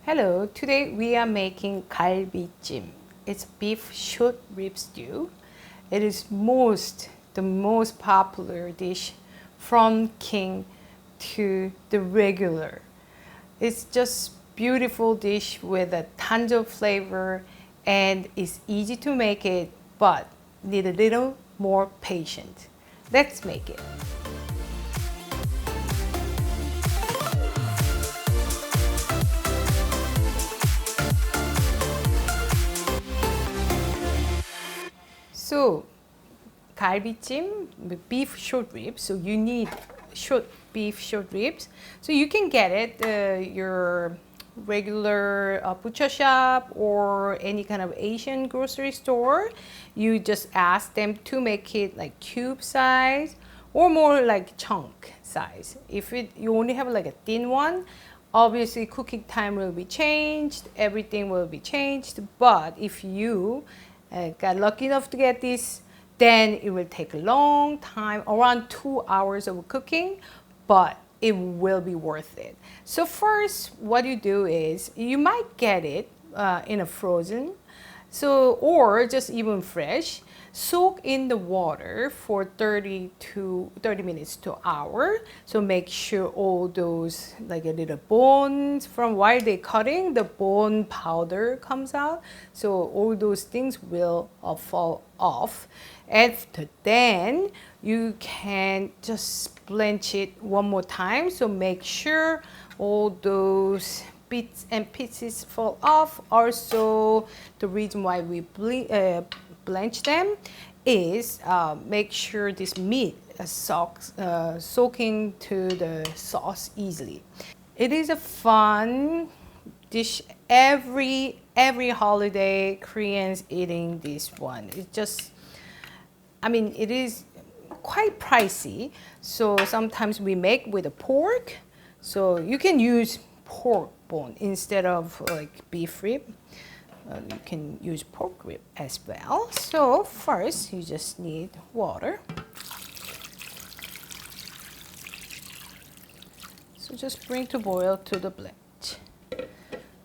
Hello, today we are making Galbi-jjim. It's beef short rib stew. It is the most popular dish from king to the regular. It's just beautiful dish with a tons of flavor and it's easy to make it, but need a little more patience. Let's make it. So, Galbi-jjim with beef short ribs. So you need beef short ribs. So you can get it your regular butcher shop or any kind of Asian grocery store. You just ask them to make it like cube size or more like chunk size. If you only have like a thin one, obviously cooking time will be changed, everything will be changed. But if you got lucky enough to get this, then it will take a long time, around 2 hours of cooking, but it will be worth it. So first, what you do is you might get it in a frozen, or just even fresh. Soak in the water for 30 minutes to an hour. So make sure all those like a little bones from while they're cutting, the bone powder comes out. So all those things will fall off. After then, you can just blanch it one more time. So make sure all those bits and pieces fall off. Also, the reason why we blanch them is make sure this meat soaking to the sauce easily. It is a fun dish. Every holiday, Koreans eating this one. It is quite pricey. So sometimes we make with a pork. So you can use pork bone instead of like beef rib. You can use pork rib as well. So first you just need water. So just bring to boil to the blanch.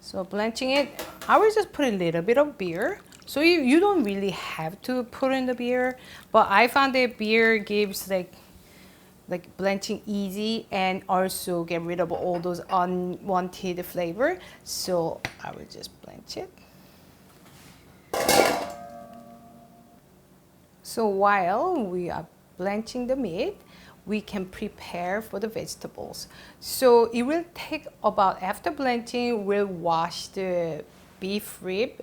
So blanching it, I will just put a little bit of beer. So you don't really have to put in the beer, but I found that beer gives like blanching easy and also get rid of all those unwanted flavor. So I will just blanch it. So while we are blanching the meat, we can prepare for the vegetables. So it will take about, after blanching, we'll wash the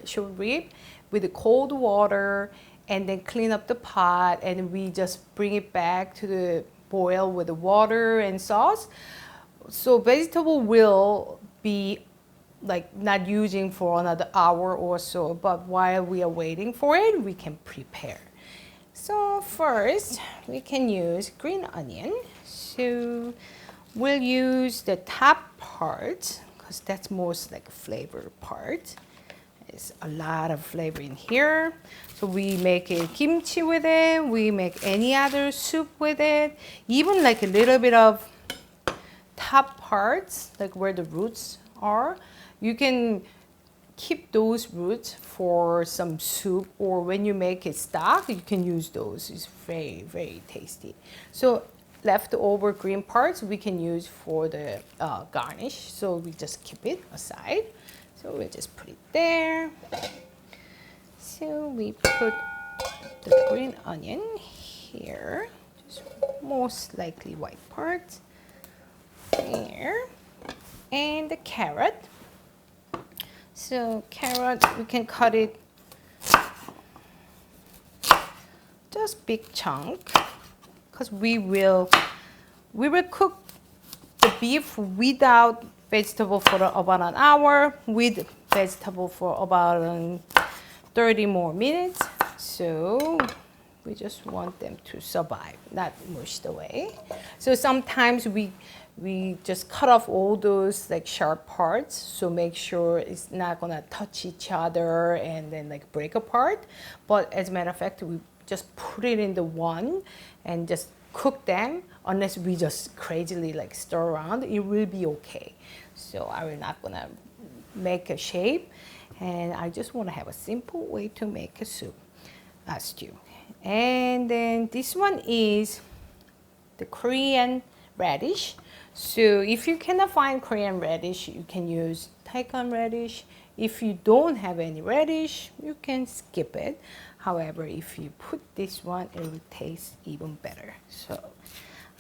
short rib with the cold water and then clean up the pot, and we just bring it back to the boil with the water and sauce. So vegetable will be like not using for another hour or so, but while we are waiting for it, we can prepare. So first, we can use green onion. So we'll use the top part because that's most like flavor part. There's a lot of flavor in here. So we make a kimchi with it. We make any other soup with it. Even like a little bit of top parts, like where the roots are. You can keep those roots for some soup, or when you make a stock, you can use those. It's very, very tasty. So leftover green parts we can use for the garnish. So we just keep it aside. So we'll just put it there. So we put the green onion here, just most likely white part here, and the carrot. So carrot, we can cut it just big chunk because we will cook the beef without vegetable for about an hour, with vegetable for about 30 more minutes. So we just want them to survive, not mushed away. So sometimes we just cut off all those like sharp parts, so make sure it's not gonna touch each other and then like break apart. But as a matter of fact, we just put it in the one and just cook them. Unless we just crazily like stir around, it will be okay. So I will not gonna make a shape, and I just want to have a simple way to make a stew. And then this one is the Korean radish. So if you cannot find Korean radish, you can use Taiwan radish. If you don't have any radish, you can skip it. However, if you put this one, it will taste even better. So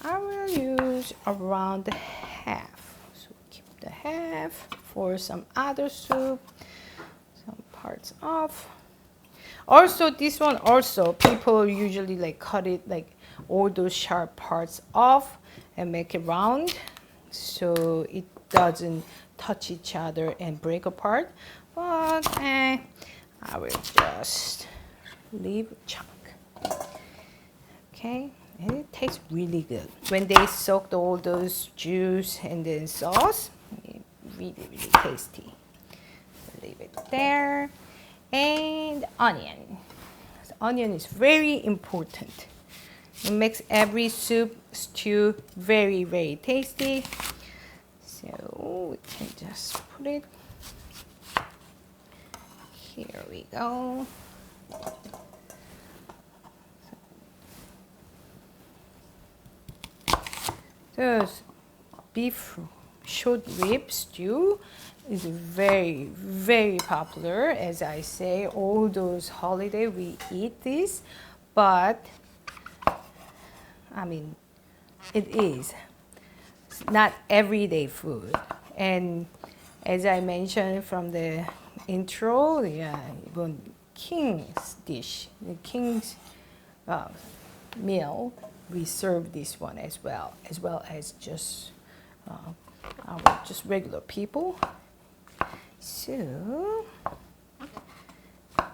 I will use around half. So keep the half for some other soup, some parts off. Also, this one also, people usually like cut it like all those sharp parts off and make it round so it doesn't touch each other and break apart. But I will just leave a chunk. Okay, and it tastes really good. When they soaked all those juice and then sauce, really, really tasty. Leave it there. And onion. Onion is very important. It makes every soup, stew very, very tasty. So we can just put it. Here we go. This beef short rib stew is very, very popular. As I say, all those holidays we eat this, but I mean, it is. It's not everyday food. And as I mentioned from the intro, even king's dish, the king's meal, we serve this one as well as just our just regular people. So,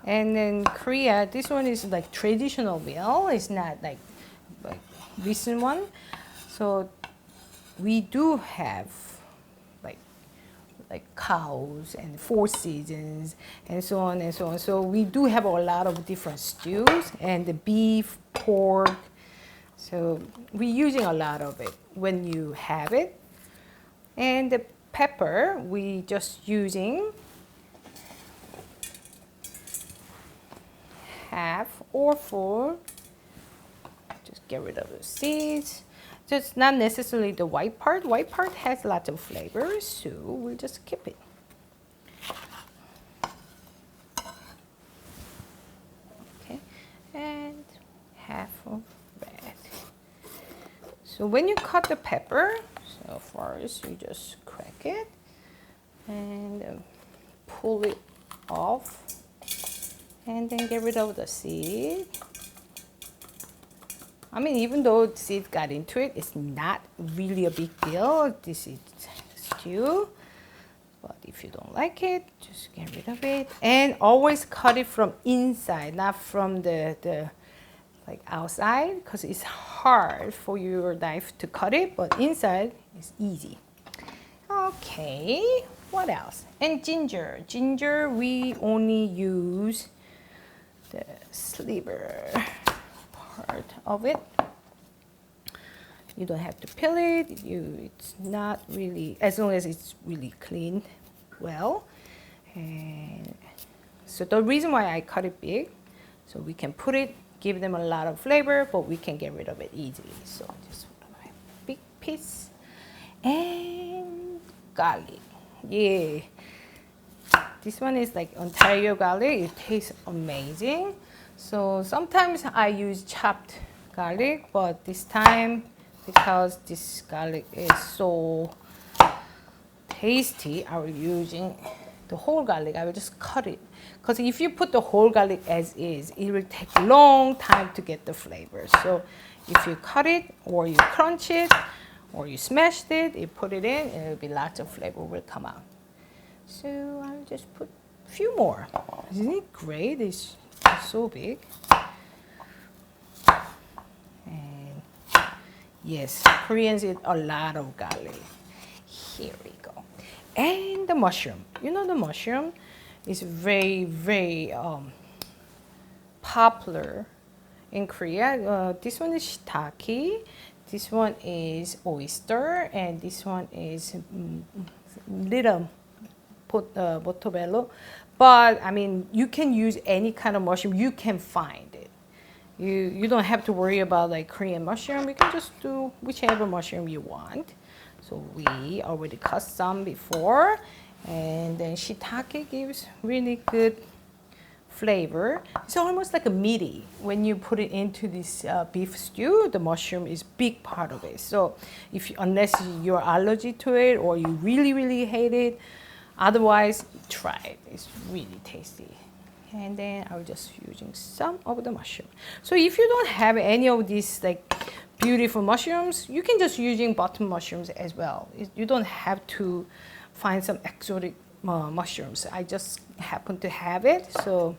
and then Korea, this one is like traditional meal. It's not like recent one. So we do have like cows and four seasons and so on and so on. So we do have a lot of different stews and the beef, pork. So we're using a lot of it when you have it. And the pepper, we just using half or full. Just get rid of the seeds. Just not necessarily the white part. White part has lots of flavors, so we'll just keep it. Okay, and half of red. So when you cut the pepper, so first you just crack it and pull it off, and then get rid of the seed. I mean, even though the seed got into it, it's not really a big deal. This is stew. But if you don't like it, just get rid of it. And always cut it from inside, not from the like outside, because it's hard for your knife to cut it, but inside is easy. Okay, what else? And ginger. Ginger, we only use the sliver part of it. You don't have to peel it. It's not really, as long as it's really cleaned well. And so the reason why I cut it big, so we can put it, give them a lot of flavor, but we can get rid of it easily. So just a big piece. And garlic. Yeah. This one is like Ontario garlic. It tastes amazing. So sometimes I use chopped garlic, but this time, because this garlic is so tasty, I will using the whole garlic. I will just cut it. Because if you put the whole garlic as is, it will take a long time to get the flavor. So if you cut it, or you crunch it, or you smashed it, you put it in, and it will be lots of flavor will come out. So I'll just put a few more. Isn't it great? It's so big. And yes, Koreans eat a lot of garlic. Here we go. And the mushroom. You know, the mushroom is very, very popular in Korea. This one is shiitake. This one is oyster, and this one is little portobello, but I mean, you can use any kind of mushroom you can find it. You don't have to worry about like Korean mushroom. You can just do whichever mushroom you want. So we already cut some before, and then shiitake gives really good flavor. It's almost like a meaty. When you put it into this beef stew, the mushroom is big part of it. So if unless you're allergic to it or you really hate it, otherwise try it. It's really tasty. And then I'm just using some of the mushroom. So if you don't have any of these like beautiful mushrooms, you can just using button mushrooms as well. You don't have to find some exotic mushrooms. I just happen to have it, so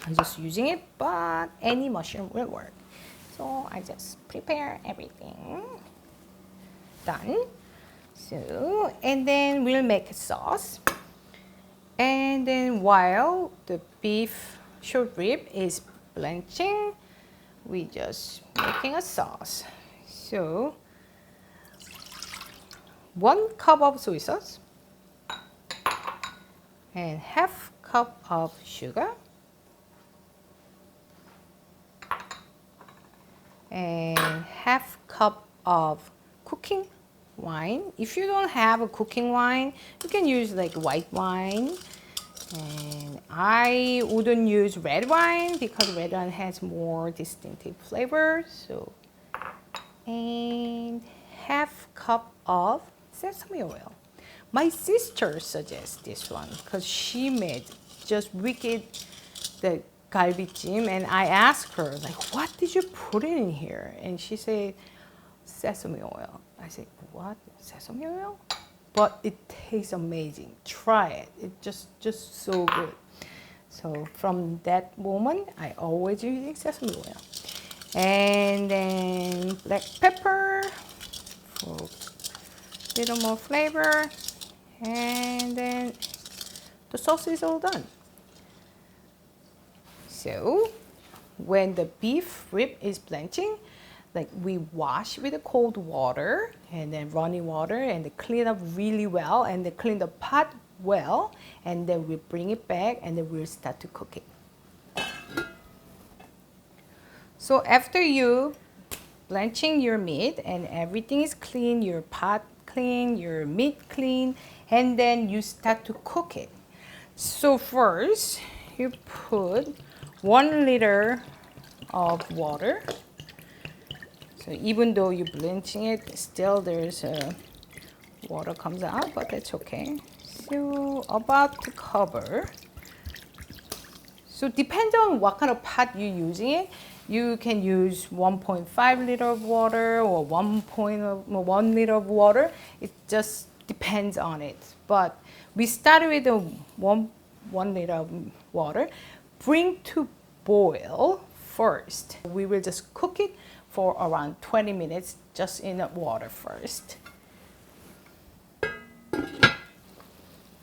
I'm just using it, but any mushroom will work. So I just prepare everything. Done. So, and then we'll make a sauce. And then while the beef short rib is blanching, we just making a sauce. So 1 cup of soy sauce and half cup of sugar and half cup of cooking wine. If you don't have a cooking wine, you can use like white wine. And I wouldn't use red wine because red wine has more distinctive flavor. So, and half cup of sesame oil. My sister suggests this one because she made just wicked the Galbi-jjim, and I asked her like, what did you put in here? And she said sesame oil. I said, what? Sesame oil? But it tastes amazing. Try it. It's just so good. So from that moment, I always use sesame oil. And then black pepper for a little more flavor. And then the sauce is all done. So when the beef rib is blanching, like we wash with the cold water and then running water and clean up really well and then clean the pot well, and then we bring it back and then we'll start to cook it. So after you blanching your meat and everything is clean, your pot clean, your meat clean, and then you start to cook it. So first you put 1 liter of water. So even though you're blanching it, still there's water comes out, but that's okay. So about to cover. So depends on what kind of pot you're using it. You can use 1.5 liter of water or 1 liter of water. It just depends on it. But we started with a 1 liter of water. Bring to boil first. We will just cook it for around 20 minutes just in the water first.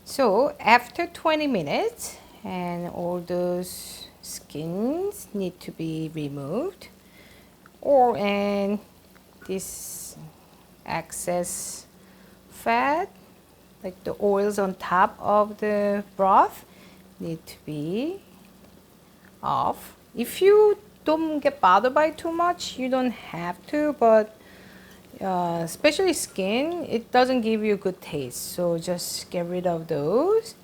So after 20 minutes and all those skins need to be removed, and this excess fat, like the oils on top of the broth, need to be off. If you don't get bothered by too much, you don't have to, but especially skin, it doesn't give you a good taste, so just get rid of those.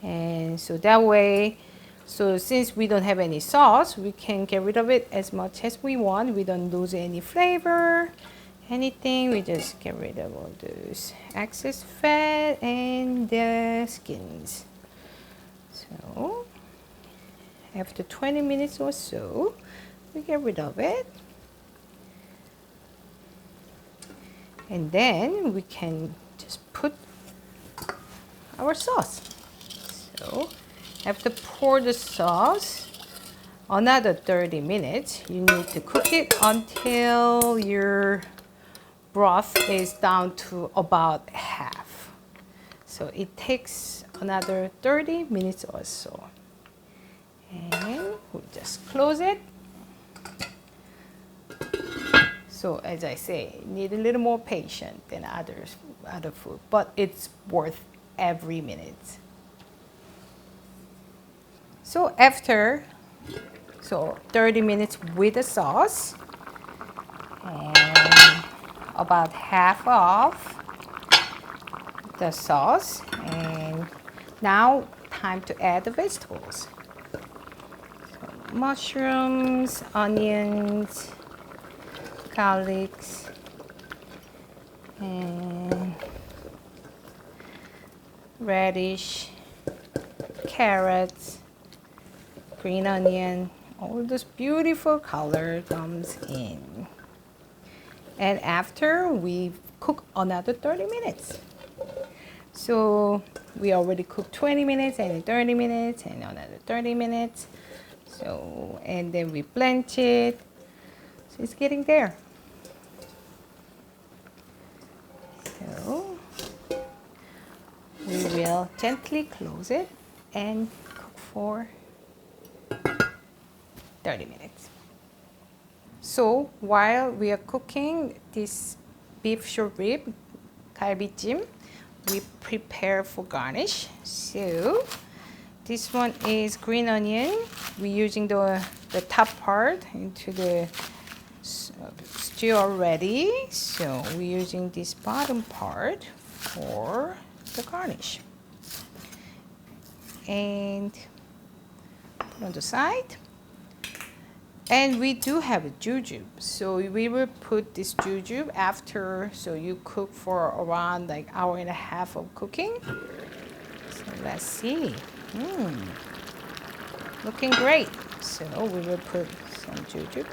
And so that way, so since we don't have any sauce, we can get rid of it as much as we want. We don't lose any flavor, anything. We just get rid of all those excess fat and the skins. So after 20 minutes or so, we get rid of it. And then we can just put our sauce. So after pour the sauce, another 30 minutes, you need to cook it until your broth is down to about half. So it takes another 30 minutes or so. And we'll just close it. So as I say, need a little more patience than other food, but it's worth every minute. So after 30 minutes with the sauce, and about half of the sauce, and now time to add the vegetables. So mushrooms, onions, garlics, and radish, carrots, green onion. All this beautiful color comes in. And after, we cook another 30 minutes. So we already cooked 20 minutes and 30 minutes and another 30 minutes. So, and then we blanch it. So it's getting there. So we will gently close it and cook for 30 minutes. So while we are cooking this beef short rib, Galbi-jjim, we prepare for garnish. So this one is green onion. We're using the top part into the stew already. So we're using this bottom part for the garnish. And put on the side. And we do have a jujube, so we will put this jujube after, so you cook for around like hour and a half of cooking. So let's see. Looking great. So we will put some jujube.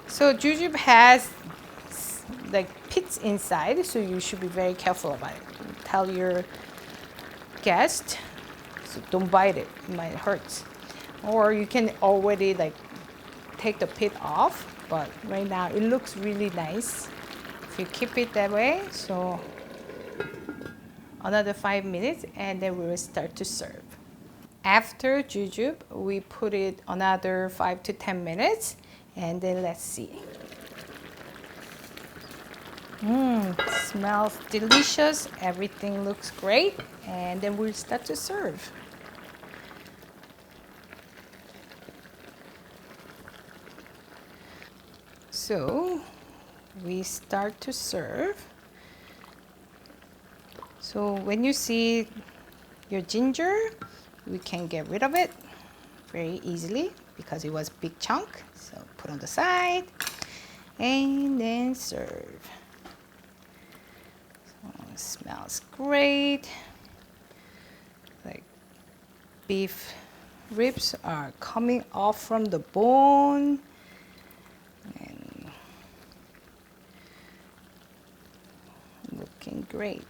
So jujube has like pits inside, so you should be very careful about it. Tell your guest, so don't bite it, it might hurt. Or you can already like take the pit off, but right now it looks really nice if you keep it that way. So another 5 minutes and then we will start to serve. After jujube, we put it another 5 to 10 minutes and then let's see. Smells delicious, everything looks great, and then we'll start to serve. So we start to serve. So when you see your ginger, we can get rid of it very easily because it was big chunk. So put on the side and then serve. So it smells great. Like beef ribs are coming off from the bone. And looking great.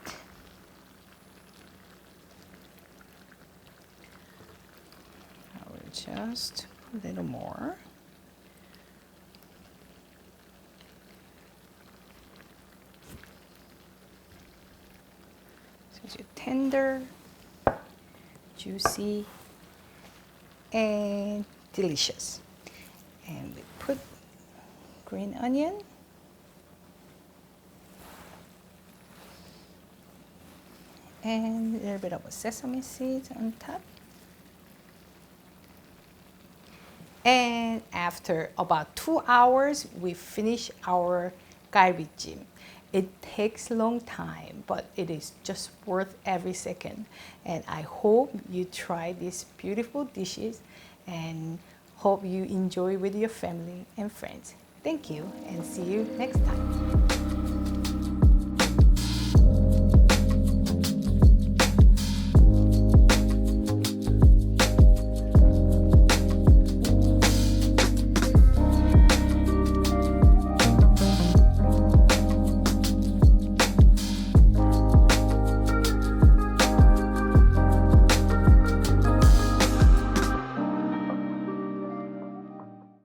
I will just put a little more. So it's tender, juicy, and delicious. And we put green onion. And a little bit of sesame seeds on top. And after about 2 hours, we finish our Galbi-jjim. It takes a long time, but it is just worth every second. And I hope you try these beautiful dishes and hope you enjoy with your family and friends. Thank you and see you next time.